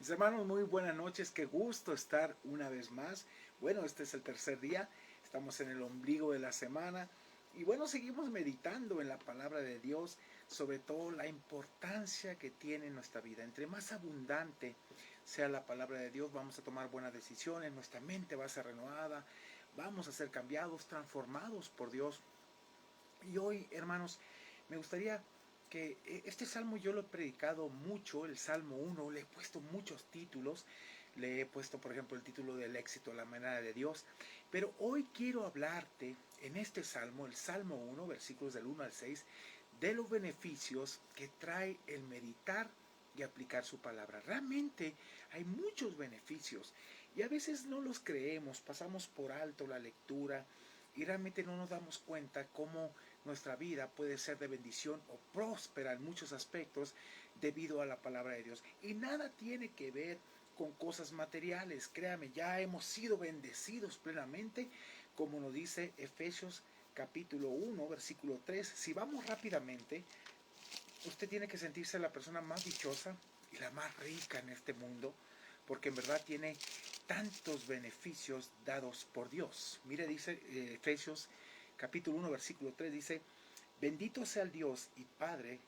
Mis hermanos, muy buenas noches, qué gusto estar una vez más. Bueno, este es el tercer día, estamos en el ombligo de la semana y bueno, seguimos meditando en la palabra de Dios, sobre todo la importancia que tiene en nuestra vida. Entre más abundante sea la palabra de Dios, vamos a tomar buenas decisiones, nuestra mente va a ser renovada, vamos a ser cambiados, transformados por Dios. Y hoy, hermanos, me gustaría que este salmo yo lo he predicado mucho, el Salmo 1, le he puesto muchos títulos, le he puesto, por ejemplo, el título del éxito, la manera de Dios, pero hoy quiero hablarte en este salmo, el Salmo 1, versículos del 1 al 6, de los beneficios que trae el meditar y aplicar su palabra. Realmente hay muchos beneficios y a veces no los creemos, pasamos por alto la lectura y realmente no nos damos cuenta cómo nuestra vida puede ser de bendición o próspera en muchos aspectos debido a la palabra de Dios. Y nada tiene que ver con cosas materiales. Créame, ya hemos sido bendecidos plenamente, como nos dice Efesios capítulo 1, versículo 3. Si vamos rápidamente, usted tiene que sentirse la persona más dichosa y la más rica en este mundo, porque en verdad tiene tantos beneficios dados por Dios. Mire, dice Efesios capítulo 1, versículo 3, dice: bendito sea el Dios y Padre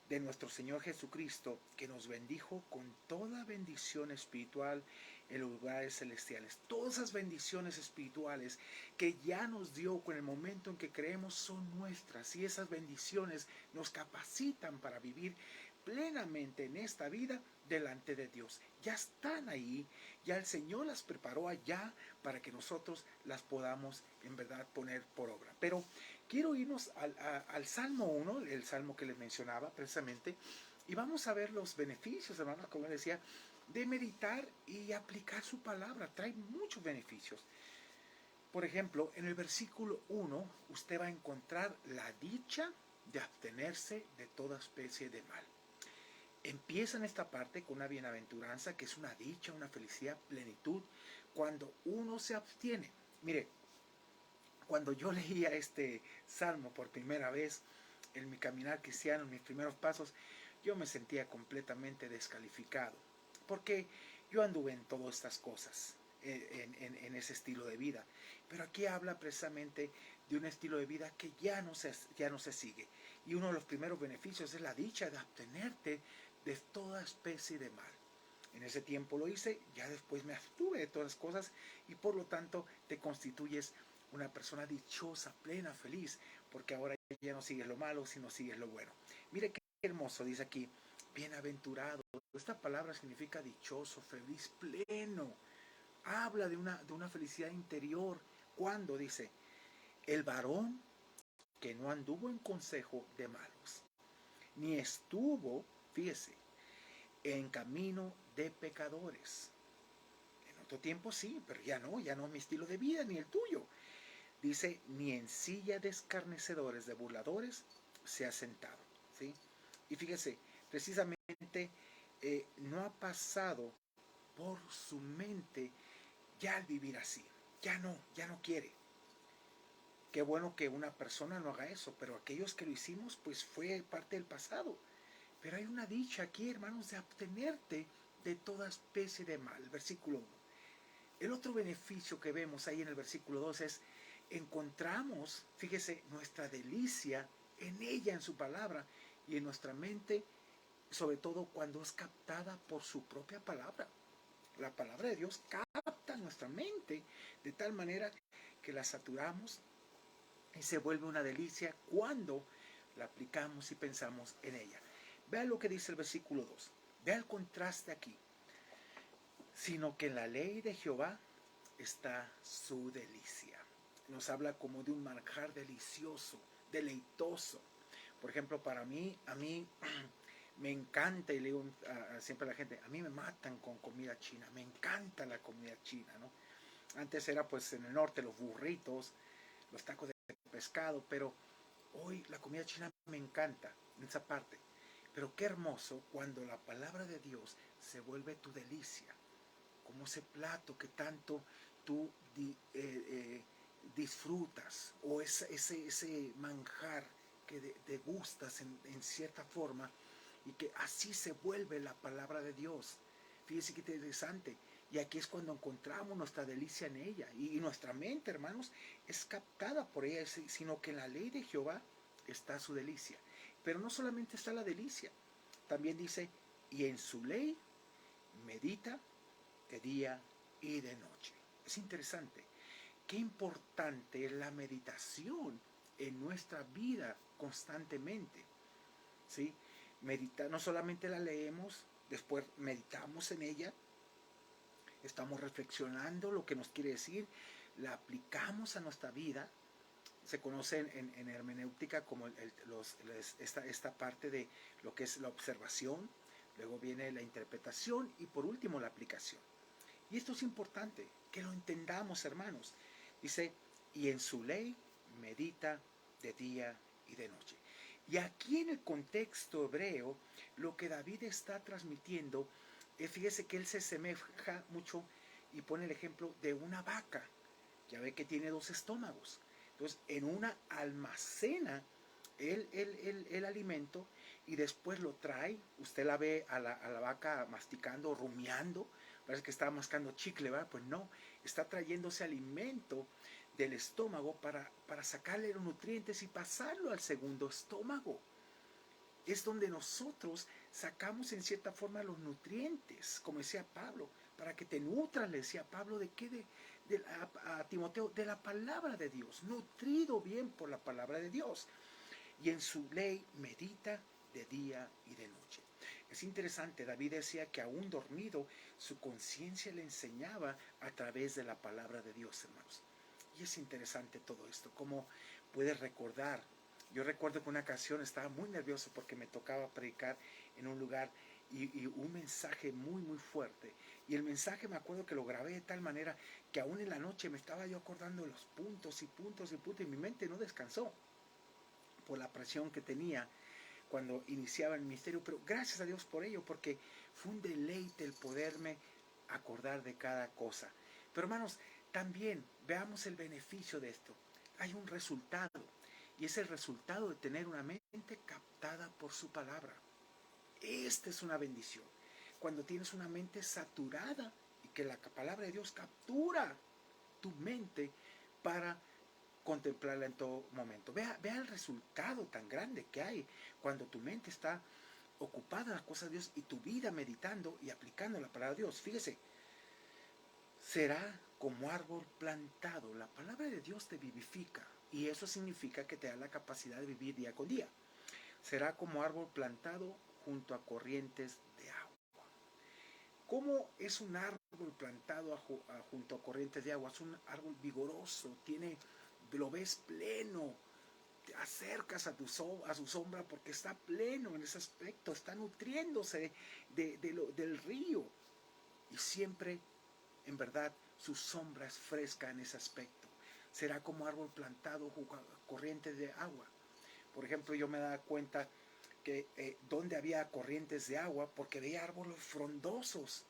de nuestro Señor Jesucristo, que nos bendijo con toda bendición espiritual en los lugares celestiales. Todas esas bendiciones espirituales que ya nos dio con el momento en que creemos son nuestras, y esas bendiciones nos capacitan para vivir plenamente en esta vida delante de Dios. Ya están ahí, ya el Señor las preparó allá para que nosotros las podamos en verdad poner por obra. Pero quiero irnos al Salmo 1, el salmo que les mencionaba precisamente, y vamos a ver los beneficios, hermanos, como les decía, de meditar y aplicar su palabra. Trae muchos beneficios. Por ejemplo, en el versículo 1, usted va a encontrar la dicha de abstenerse de toda especie de mal. Empieza en esta parte con una bienaventuranza que es una dicha, una felicidad, plenitud, cuando uno se abstiene. Mire, cuando yo leía este salmo por primera vez en mi caminar cristiano, en mis primeros pasos, yo me sentía completamente descalificado, porque yo anduve en todas estas cosas, en ese estilo de vida. Pero aquí habla precisamente de un estilo de vida que ya no se sigue. Y uno de los primeros beneficios es la dicha de abstenerte de toda especie de mal. En ese tiempo lo hice, ya después me abstuve de todas las cosas y por lo tanto te constituyes una persona dichosa, plena, feliz, porque ahora ya no sigues lo malo, sino sigues lo bueno. Mire qué hermoso, dice aquí, bienaventurado. Esta palabra significa dichoso, feliz, pleno. Habla de una felicidad interior. Cuando dice, el varón que no anduvo en consejo de malos, ni estuvo, fíjese, en camino de pecadores. En otro tiempo sí, pero ya no es mi estilo de vida ni el tuyo. Dice, ni en silla de escarnecedores, de burladores, se ha sentado. ¿Sí? Y fíjese, precisamente no ha pasado por su mente ya al vivir así. Ya no quiere. Qué bueno que una persona no haga eso, pero aquellos que lo hicimos, pues fue parte del pasado. Pero hay una dicha aquí, hermanos, de abstenerte de toda especie de mal. Versículo 1. El otro beneficio que vemos ahí en el versículo 2 es, encontramos, fíjese, nuestra delicia en ella, en su palabra, y en nuestra mente, sobre todo cuando es captada por su propia palabra. La palabra de Dios capta nuestra mente de tal manera que la saturamos y se vuelve una delicia cuando la aplicamos y pensamos en ella. Vea lo que dice el versículo 2. Vea el contraste aquí. Sino que en la ley de Jehová está su delicia. Nos habla como de un manjar delicioso, deleitoso. Por ejemplo, para mí, a mí me encanta, y le digo siempre a la gente, a mí me matan con comida china, me encanta la comida china, ¿no? Antes era pues en el norte los burritos, los tacos de pescado, pero hoy la comida china me encanta en esa parte. Pero qué hermoso cuando la palabra de Dios se vuelve tu delicia, como ese plato que tanto tú disfrutas, o ese manjar que degustas en cierta forma, y que así se vuelve la palabra de Dios. Fíjese qué interesante. Y aquí es cuando encontramos nuestra delicia en ella. Y nuestra mente, hermanos, es captada por ella, sino que en la ley de Jehová está su delicia. Pero no solamente está la delicia, también dice, y en su ley medita de día y de noche. Es interesante. Qué importante es la meditación en nuestra vida constantemente. ¿Sí? No solamente la leemos, después meditamos en ella, estamos reflexionando lo que nos quiere decir, la aplicamos a nuestra vida. Se conoce en hermenéutica como esta parte de lo que es la observación, luego viene la interpretación y por último la aplicación. Y esto es importante, que lo entendamos, hermanos. Dice, y en su ley medita de día y de noche. Y aquí en el contexto hebreo, lo que David está transmitiendo, fíjese que él se asemeja mucho y pone el ejemplo de una vaca. Ya ve que tiene dos estómagos. Entonces, en una almacena el alimento y después lo trae. Usted la ve a la vaca masticando, rumiando. Parece que está mascando chicle, ¿verdad? Pues no, está trayéndose alimento del estómago para sacarle los nutrientes y pasarlo al segundo estómago. Es donde nosotros sacamos en cierta forma los nutrientes, como decía Pablo, para que te nutras, le decía Pablo, ¿de qué? A Timoteo, de la palabra de Dios, nutrido bien por la palabra de Dios. Y en su ley medita de día y de noche. Es interesante, David decía que aún dormido, su conciencia le enseñaba a través de la palabra de Dios, hermanos. Y es interesante todo esto, cómo puedes recordar. Yo recuerdo que una ocasión estaba muy nervioso porque me tocaba predicar en un lugar y un mensaje muy, muy fuerte. Y el mensaje me acuerdo que lo grabé de tal manera que aún en la noche me estaba yo acordando de los puntos y puntos y puntos y mi mente no descansó por la presión que tenía cuando iniciaba el ministerio, pero gracias a Dios por ello, porque fue un deleite el poderme acordar de cada cosa. Pero hermanos, también veamos el beneficio de esto. Hay un resultado, y es el resultado de tener una mente captada por su palabra. Esta es una bendición. Cuando tienes una mente saturada y que la palabra de Dios captura tu mente para contemplarla en todo momento. Vea el resultado tan grande que hay cuando tu mente está ocupada en las cosas de Dios y tu vida meditando y aplicando la palabra de Dios. Fíjese, será como árbol plantado. La palabra de Dios te vivifica y eso significa que te da la capacidad de vivir día con día. Será como árbol plantado junto a corrientes de agua. ¿Cómo es un árbol plantado junto a corrientes de agua? Es un árbol vigoroso, lo ves pleno, te acercas a su sombra porque está pleno en ese aspecto, está nutriéndose del río y siempre, en verdad, su sombra es fresca en ese aspecto. Será como árbol plantado junto a corrientes de agua. Por ejemplo, yo me daba cuenta que donde había corrientes de agua, porque veía árboles frondosos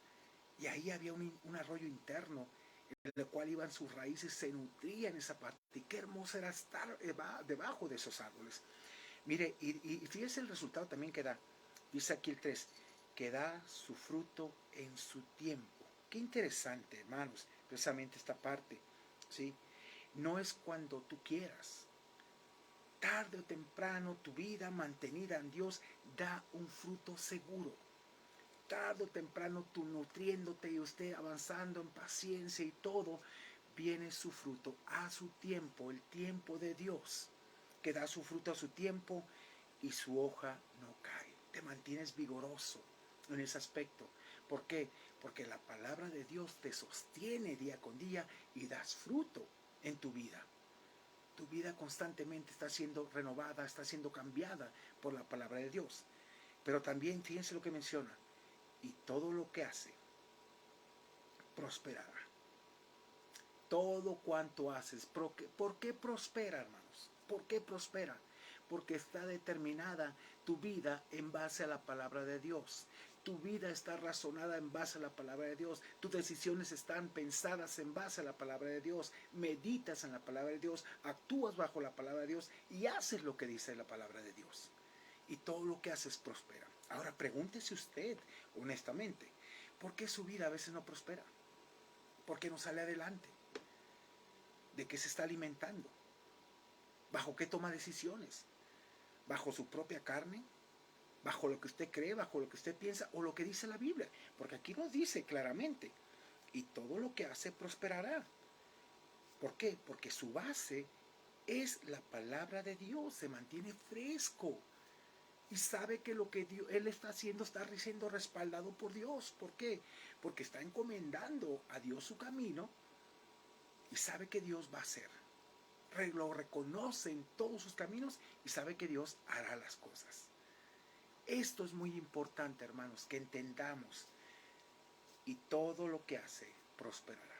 y ahí había un arroyo interno en el cual iban sus raíces, se nutrían esa parte. Y qué hermoso era estar debajo de esos árboles. Mire, y fíjese el resultado también que da. Dice aquí el 3, que da su fruto en su tiempo. Qué interesante, hermanos, precisamente esta parte. ¿Sí? No es cuando tú quieras. Tarde o temprano tu vida mantenida en Dios da un fruto seguro. Tarde o temprano tú nutriéndote y usted avanzando en paciencia y todo, viene su fruto a su tiempo, el tiempo de Dios, que da su fruto a su tiempo y su hoja no cae. Te mantienes vigoroso en ese aspecto. ¿Por qué? Porque la palabra de Dios te sostiene día con día y das fruto en tu vida. Tu vida constantemente está siendo renovada, está siendo cambiada por la palabra de Dios. Pero también fíjense lo que menciona. Y todo lo que hace prosperará. Todo cuanto haces. ¿Por qué prospera, hermanos? ¿Por qué prospera? Porque está determinada tu vida en base a la palabra de Dios. Tu vida está razonada en base a la palabra de Dios. Tus decisiones están pensadas en base a la palabra de Dios. Meditas en la palabra de Dios. Actúas bajo la palabra de Dios y haces lo que dice la palabra de Dios. Y todo lo que haces prospera. Ahora pregúntese usted honestamente, ¿Por qué su vida a veces no prospera? ¿Por qué no sale adelante? ¿De qué se está alimentando? ¿Bajo qué toma decisiones? ¿Bajo su propia carne? ¿Bajo lo que usted cree? ¿Bajo lo que usted piensa? ¿O lo que dice la Biblia? Porque aquí nos dice claramente, y todo lo que hace prosperará. ¿Por qué? Porque su base es la palabra de Dios, se mantiene fresco y sabe que lo que él está haciendo está siendo respaldado por Dios. ¿Por qué? Porque está encomendando a Dios su camino y sabe que Dios va a hacer. Lo reconoce en todos sus caminos y sabe que Dios hará las cosas. Esto es muy importante, hermanos, que entendamos, y todo lo que hace prosperará.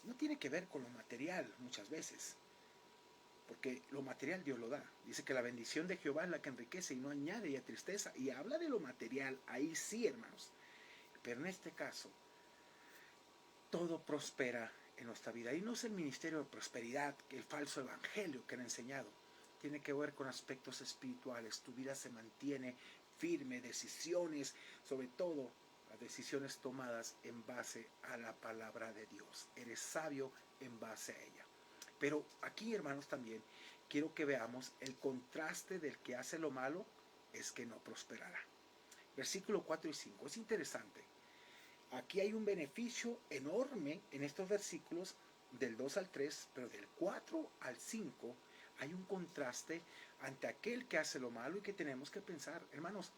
No tiene que ver con lo material muchas veces, porque lo material Dios lo da. Dice que la bendición de Jehová es la que enriquece y no añade ya tristeza, y habla de lo material, ahí sí, hermanos. Pero en este caso, todo prospera en nuestra vida. Y no es el ministerio de prosperidad, el falso evangelio que han enseñado. Tiene que ver con aspectos espirituales. Tu vida se mantiene firme, decisiones, sobre todo las decisiones tomadas en base a la palabra de Dios. Eres sabio en base a ella. Pero aquí, hermanos, también quiero que veamos el contraste del que hace lo malo es que no prosperará. Versículo 4 y 5. Es interesante. Aquí hay un beneficio enorme en estos versículos del 2 al 3, pero del 4 al 5 hay un contraste ante aquel que hace lo malo y que tenemos que pensar. Hermanos,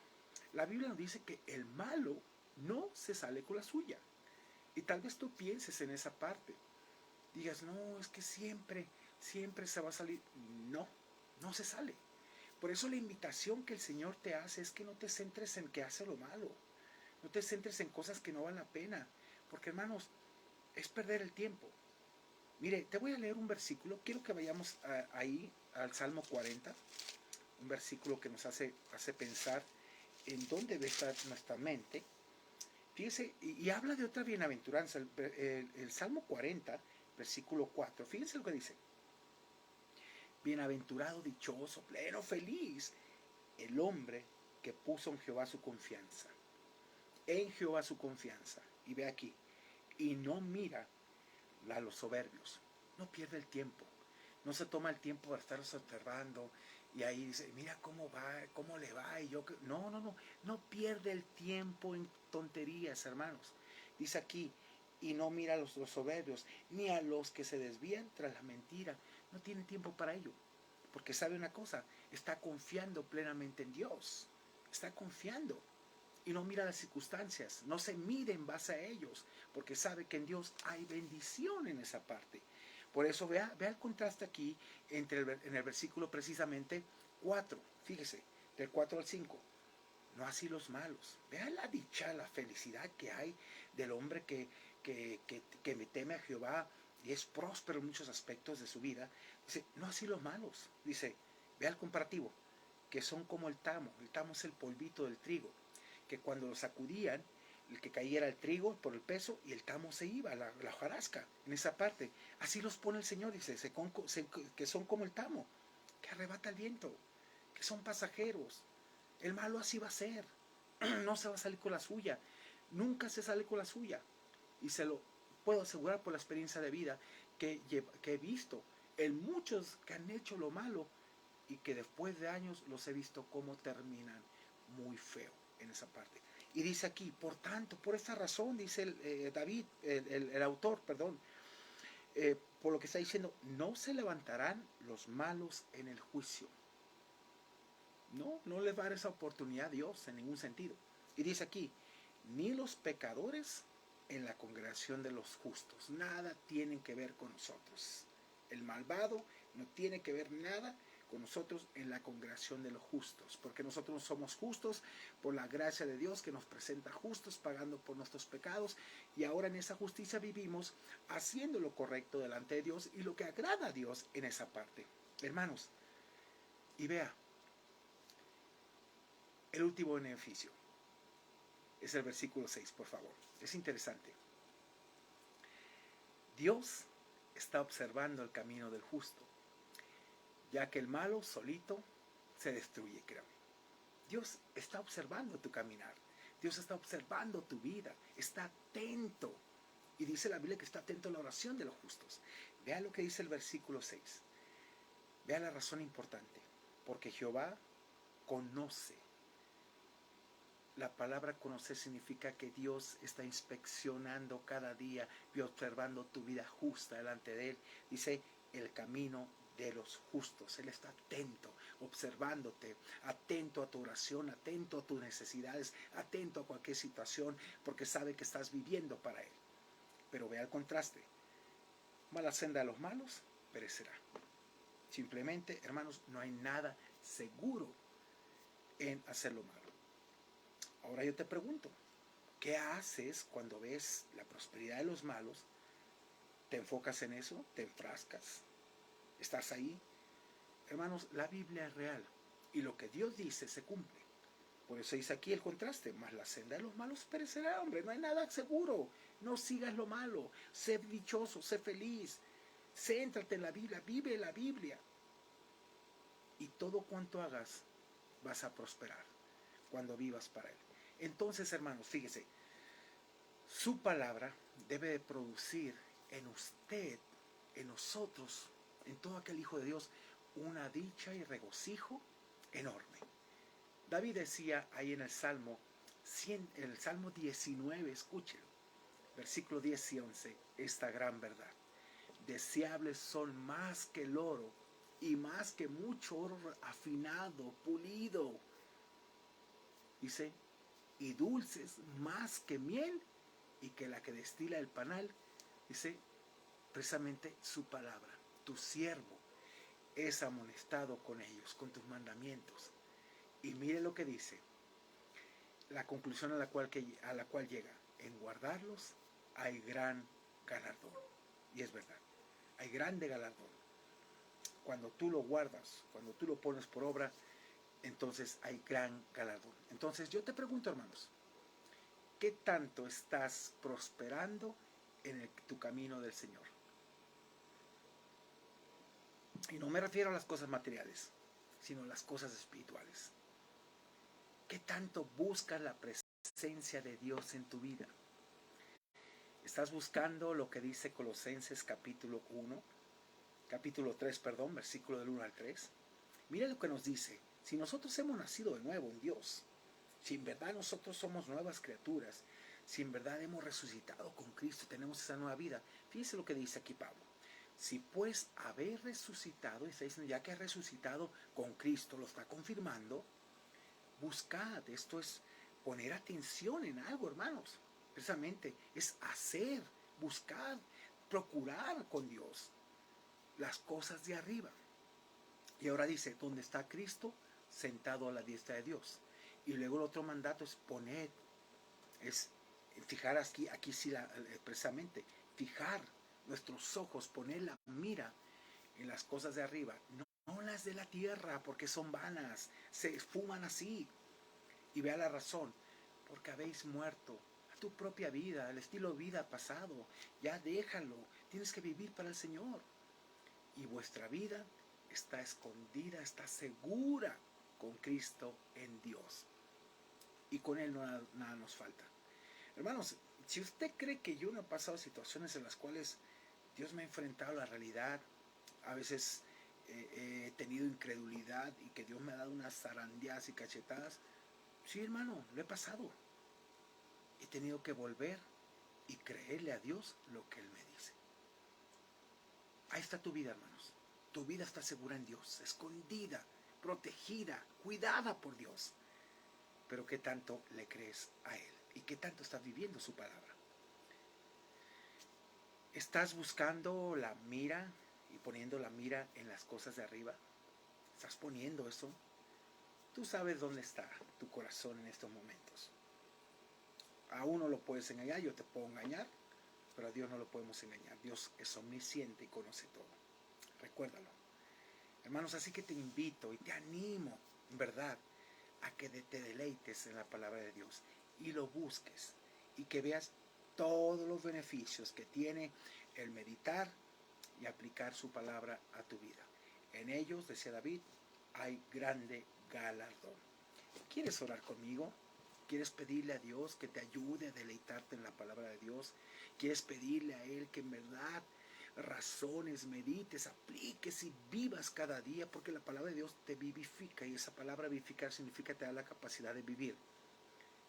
la Biblia nos dice que el malo no se sale con la suya. Y tal vez tú pienses en esa parte. Digas, no, es que siempre se va a salir. No, no se sale. Por eso la invitación que el Señor te hace es que no te centres en que hace lo malo. No te centres en cosas que no valen la pena. Porque, hermanos, es perder el tiempo. Mire, te voy a leer un versículo. Quiero que vayamos ahí al Salmo 40. Un versículo que nos hace pensar en dónde debe estar nuestra mente. Fíjese, y habla de otra bienaventuranza. El Salmo 40, versículo 4. Fíjense lo que dice. Bienaventurado, dichoso, pleno, feliz, el hombre que puso en Jehová su confianza. En Jehová su confianza. Y ve aquí. Y no mira a los soberbios. No pierde el tiempo. No se toma el tiempo para estar observando. Y ahí dice, mira cómo va, cómo le va. Y yo, no. No pierde el tiempo en tonterías, hermanos. Dice aquí, y no mira a los soberbios, ni a los que se desvían tras la mentira. No tiene tiempo para ello. Porque sabe una cosa, está confiando plenamente en Dios. Está confiando. Y no mira las circunstancias, no se mide en base a ellos, porque sabe que en Dios hay bendición en esa parte. Por eso vea el contraste aquí en el versículo precisamente 4, fíjese, del 4 al 5. No así los malos. Vea la dicha, la felicidad que hay del hombre que me teme a Jehová y es próspero en muchos aspectos de su vida. Dice, no así los malos. Dice, vea el comparativo, que son como el tamo. El tamo es el polvito del trigo, que cuando lo sacudían, el que caía era el trigo por el peso y el tamo se iba, la hojarasca, en esa parte. Así los pone el Señor, dice, que son como el tamo, que arrebata el viento, que son pasajeros. El malo así va a ser, no se va a salir con la suya, nunca se sale con la suya. Y se lo puedo asegurar por la experiencia de vida que he visto en muchos que han hecho lo malo y que después de años los he visto cómo terminan muy feo en esa parte. Y dice aquí, por tanto, por esta razón, dice David, el autor, perdón, por lo que está diciendo, no se levantarán los malos en el juicio. No les va a dar esa oportunidad a Dios en ningún sentido. Y dice aquí, ni los pecadores en la congregación de los justos. Nada tienen que ver con nosotros. El malvado no tiene que ver nada con nosotros en la congregación de los justos, porque nosotros somos justos por la gracia de Dios que nos presenta justos, pagando por nuestros pecados, y ahora en esa justicia vivimos haciendo lo correcto delante de Dios y lo que agrada a Dios en esa parte. Hermanos, y vea, el último beneficio es el versículo 6, por favor. Es interesante. Dios está observando el camino del justo, ya que el malo solito se destruye, créame. Dios está observando tu caminar. Dios está observando tu vida, está atento. Y dice la Biblia que está atento a la oración de los justos. Vea lo que dice el versículo 6. Vea la razón importante. Porque Jehová conoce. La palabra conocer significa que Dios está inspeccionando cada día y observando tu vida justa delante de Él. Dice, el camino de los justos. Él está atento, observándote, atento a tu oración, atento a tus necesidades, atento a cualquier situación, porque sabe que estás viviendo para Él. Pero vea el contraste. Mala senda de los malos perecerá. Simplemente, hermanos, no hay nada seguro en hacer lo malo. Ahora yo te pregunto, ¿qué haces cuando ves la prosperidad de los malos? ¿Te enfocas en eso? ¿Te enfrascas? ¿Estás ahí? Hermanos, la Biblia es real y lo que Dios dice se cumple. Por eso dice aquí el contraste, mas la senda de los malos perecerá, hombre, no hay nada seguro. No sigas lo malo, sé dichoso, sé feliz, céntrate en la Biblia, vive la Biblia. Y todo cuanto hagas vas a prosperar cuando vivas para Él. Entonces, hermanos, fíjese, su palabra debe de producir en usted, en nosotros, en todo aquel hijo de Dios, una dicha y regocijo enorme. David decía ahí en el Salmo 19, escúchelo, versículo 10 y 11, esta gran verdad. Deseables son más que el oro y más que mucho oro afinado, pulido. Dice, y dulces más que miel y que la que destila el panal. Dice precisamente su palabra. Tu siervo es amonestado con ellos, con tus mandamientos. Y mire lo que dice, la conclusión a la cual llega. En guardarlos hay gran galardón. Y es verdad, hay grande galardón. Cuando tú lo guardas, cuando tú lo pones por obra, entonces hay gran galardón. Entonces yo te pregunto, hermanos, ¿qué tanto estás prosperando en tu camino del Señor? Y no me refiero a las cosas materiales, sino a las cosas espirituales. ¿Qué tanto buscas la presencia de Dios en tu vida? ¿Estás buscando lo que dice Colosenses capítulo 3, versículo del 1 al 3? Mira lo que nos dice. Si nosotros hemos nacido de nuevo en Dios, si en verdad nosotros somos nuevas criaturas, si en verdad hemos resucitado con Cristo, tenemos esa nueva vida, fíjese lo que dice aquí Pablo. Si pues habéis resucitado, está diciendo ya que has resucitado con Cristo, lo está confirmando, buscad, esto es poner atención en algo, hermanos. Precisamente es hacer, buscar, procurar con Dios las cosas de arriba. Y ahora dice, ¿dónde está Cristo? Sentado a la diestra de Dios. Y luego el otro mandato es poner, es fijar aquí sí precisamente, fijar nuestros ojos, poner la mira en las cosas de arriba, no las de la tierra, porque son vanas, se esfuman así. Y vea la razón, porque habéis muerto a tu propia vida, al estilo de vida pasado, ya déjalo, tienes que vivir para el Señor. Y vuestra vida está escondida, está segura con Cristo en Dios. Y con Él nada nos falta. Hermanos, si usted cree que yo no he pasado situaciones en las cuales Dios me ha enfrentado a la realidad, a veces he tenido incredulidad y que Dios me ha dado unas zarandeadas y cachetadas, sí, hermano, lo he pasado. He tenido que volver y creerle a Dios lo que Él me dice. Ahí está tu vida, hermanos. Tu vida está segura en Dios, escondida, protegida, cuidada por Dios. Pero ¿qué tanto le crees a Él? ¿Y qué tanto estás viviendo su palabra? ¿Estás buscando la mira y poniendo la mira en las cosas de arriba? ¿Estás poniendo eso? Tú sabes dónde está tu corazón en estos momentos. A uno lo puedes engañar, yo te puedo engañar, pero a Dios no lo podemos engañar. Dios es omnisciente y conoce todo. Recuérdalo. Hermanos, así que te invito y te animo, en verdad, a que te deleites en la palabra de Dios y lo busques y que veas todos los beneficios que tiene el meditar y aplicar su palabra a tu vida. En ellos, decía David, hay grande galardón. ¿Quieres orar conmigo? ¿Quieres pedirle a Dios que te ayude a deleitarte en la palabra de Dios? ¿Quieres pedirle a Él que en verdad razones, medites, apliques y vivas cada día? Porque la palabra de Dios te vivifica, y esa palabra vivificar significa te da la capacidad de vivir.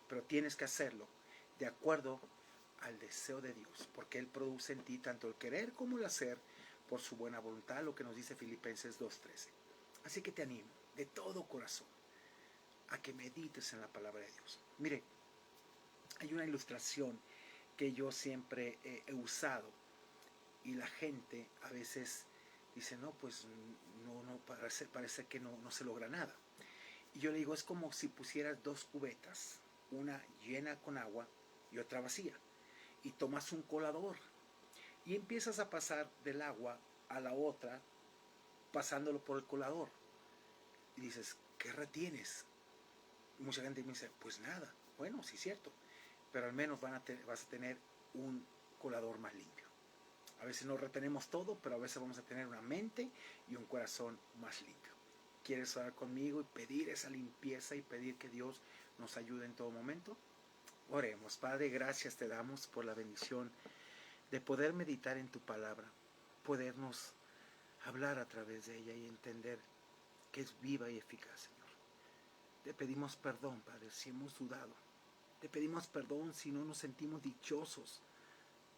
Pero tienes que hacerlo de acuerdo al deseo de Dios, porque Él produce en ti tanto el querer como el hacer por su buena voluntad, lo que nos dice Filipenses 2:13. Así que te animo de todo corazón a que medites en la palabra de Dios. Mire, hay una ilustración que yo siempre he usado, y la gente a veces dice, no, pues no parece que no se logra nada. Y yo le digo, es como si pusieras dos cubetas, una llena con agua y otra vacía, y tomas un colador y empiezas a pasar del agua a la otra pasándolo por el colador. Y dices, ¿qué retienes? Y mucha gente me dice, pues nada. Bueno, sí es cierto, pero al menos vas a tener un colador más limpio. A veces no retenemos todo, pero a veces vamos a tener una mente y un corazón más limpio. ¿Quieres orar conmigo y pedir esa limpieza y pedir que Dios nos ayude en todo momento? Oremos. Padre, gracias te damos por la bendición de poder meditar en tu palabra, podernos hablar a través de ella y entender que es viva y eficaz, Señor. Te pedimos perdón, Padre, si hemos dudado. Te pedimos perdón si no nos sentimos dichosos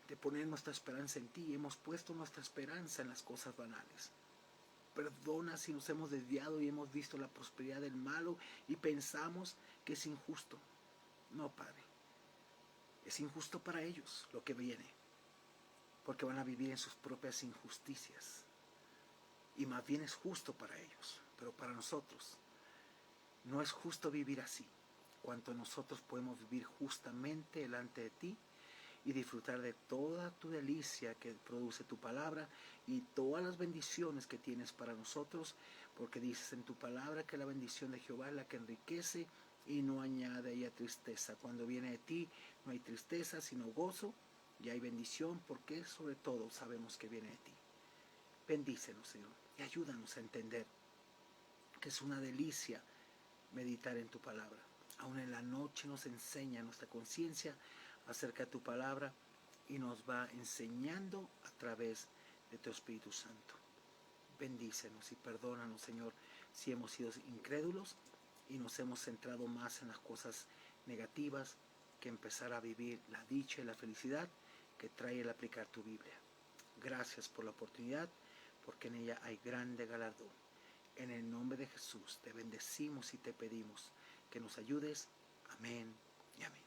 de poner nuestra esperanza en ti. Hemos puesto nuestra esperanza en las cosas banales. Perdona si nos hemos desviado y hemos visto la prosperidad del malo y pensamos que es injusto. No, Padre, es injusto para ellos lo que viene, porque van a vivir en sus propias injusticias. Y más bien es justo para ellos, pero para nosotros no es justo vivir así, cuanto nosotros podemos vivir justamente delante de ti y disfrutar de toda tu delicia que produce tu palabra y todas las bendiciones que tienes para nosotros, porque dices en tu palabra que la bendición de Jehová es la que enriquece y no añade a ella tristeza. Cuando viene de ti no hay tristeza sino gozo, y hay bendición, porque sobre todo sabemos que viene de ti. Bendícenos, Señor, y ayúdanos a entender que es una delicia meditar en tu palabra. Aún en la noche nos enseña nuestra conciencia acerca de tu palabra y nos va enseñando a través de tu Espíritu Santo. Bendícenos y perdónanos, Señor, si hemos sido incrédulos y nos hemos centrado más en las cosas negativas que empezar a vivir la dicha y la felicidad que trae el aplicar tu Biblia. Gracias por la oportunidad, porque en ella hay grande galardón. En el nombre de Jesús te bendecimos y te pedimos que nos ayudes. Amén y amén.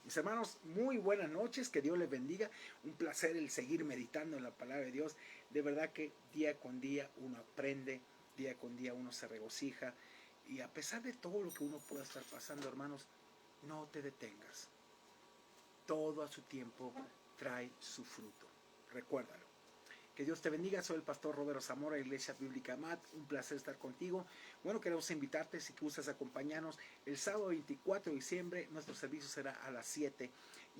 Mis hermanos, muy buenas noches, que Dios les bendiga. Un placer el seguir meditando en la palabra de Dios. De verdad que día con día uno aprende, día con día uno se regocija. Y a pesar de todo lo que uno pueda estar pasando, hermanos, no te detengas. Todo a su tiempo trae su fruto. Recuérdalo. Que Dios te bendiga. Soy el pastor Roberto Zamora, Iglesia Bíblica Amat. Un placer estar contigo. Bueno, queremos invitarte, si gustas acompañarnos, el sábado 24 de diciembre. Nuestro servicio será a las 7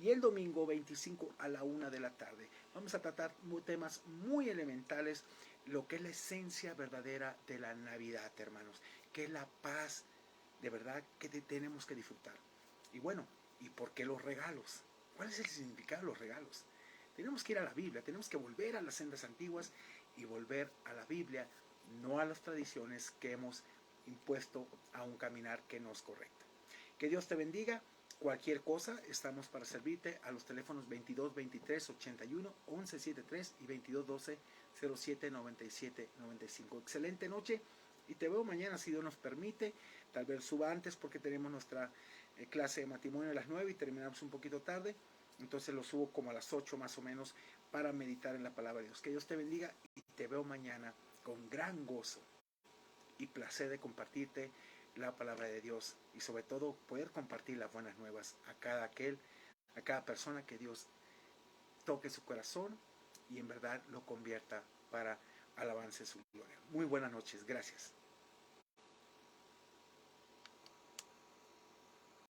y el domingo 25 a la 1 de la tarde. Vamos a tratar temas muy elementales, lo que es la esencia verdadera de la Navidad, hermanos, que es la paz de verdad que tenemos que disfrutar. Y bueno, ¿y por qué los regalos? ¿Cuál es el significado de los regalos? Tenemos que ir a la Biblia, tenemos que volver a las sendas antiguas y volver a la Biblia, no a las tradiciones que hemos impuesto a un caminar que no es correcto. Que Dios te bendiga. Cualquier cosa, estamos para servirte a los teléfonos 22 23 81 11 73 y 22 12 07 97 95. Excelente noche y te veo mañana si Dios nos permite. Tal vez suba antes porque tenemos nuestra clase de matrimonio a las 9 y terminamos un poquito tarde. Entonces lo subo como a las 8 más o menos para meditar en la palabra de Dios. Que Dios te bendiga y te veo mañana con gran gozo y placer de compartirte la palabra de Dios y sobre todo poder compartir las buenas nuevas a cada persona, que Dios toque su corazón y en verdad lo convierta para alabanza de su gloria. Muy buenas noches. Gracias.